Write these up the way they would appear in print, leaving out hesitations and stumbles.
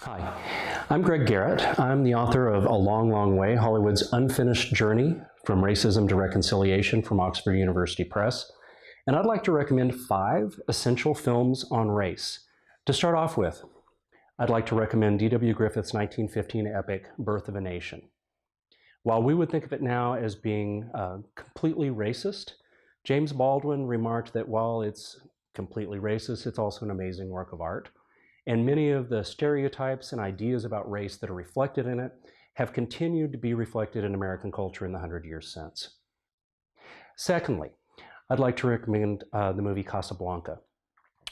Hi, I'm Greg Garrett. I'm the author of A Long, Long Way, Hollywood's Unfinished Journey from Racism to Reconciliation from Oxford University Press. And I'd like to recommend 5 essential films on race. To start off with, I'd like to recommend D.W. Griffith's 1915 epic, Birth of a Nation. While we would think of it now as being completely racist, James Baldwin remarked that while it's completely racist, it's also an amazing work of art. And many of the stereotypes and ideas about race that are reflected in it have continued to be reflected in American culture in the 100 years since. Secondly, I'd like to recommend the movie Casablanca,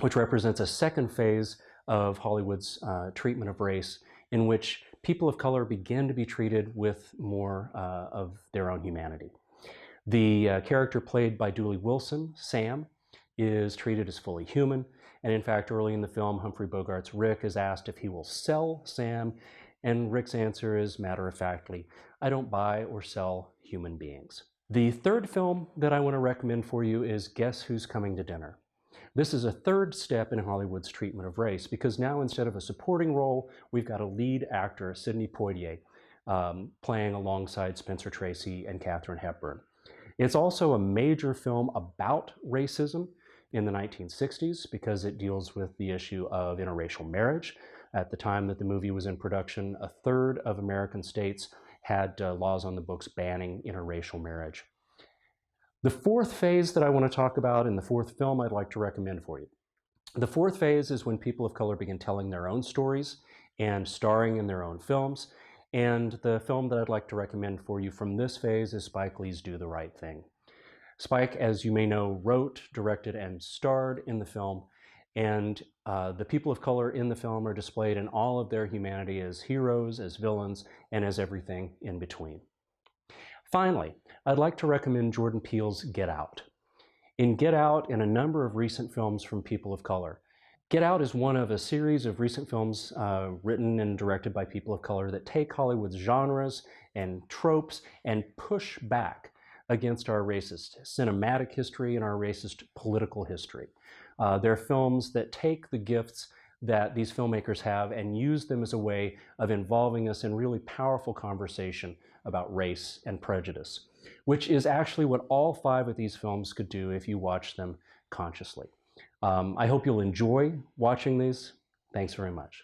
which represents a second phase of Hollywood's treatment of race, in which people of color begin to be treated with more of their own humanity. The character played by Dooley Wilson, Sam, is treated as fully human. And in fact, early in the film, Humphrey Bogart's Rick is asked if he will sell Sam, and Rick's answer is matter-of-factly, I don't buy or sell human beings. The third film that I want to recommend for you is Guess Who's Coming to Dinner. This is a third step in Hollywood's treatment of race, because now instead of a supporting role, we've got a lead actor, Sidney Poitier, playing alongside Spencer Tracy and Katharine Hepburn. It's also a major film about racism in the 1960s because it deals with the issue of interracial marriage. At the time that the movie was in production, 1/3 of American states had laws on the books banning interracial marriage. The fourth phase that I want to talk about, and the fourth film I'd like to recommend for you. The fourth phase is when people of color begin telling their own stories and starring in their own films. And the film that I'd like to recommend for you from this phase is Spike Lee's Do the Right Thing. Spike, as you may know, wrote, directed, and starred in the film, and the people of color in the film are displayed in all of their humanity as heroes, as villains, and as everything in between. Finally, I'd like to recommend Jordan Peele's Get Out. In Get Out and a number of recent films from people of color, Get Out is one of a series of recent films written and directed by people of color that take Hollywood's genres and tropes and push back against our racist cinematic history and our racist political history. They're films that take the gifts that these filmmakers have and use them as a way of involving us in really powerful conversation about race and prejudice, which is actually what all 5 of these films could do if you watch them consciously. I hope you'll enjoy watching these. Thanks very much.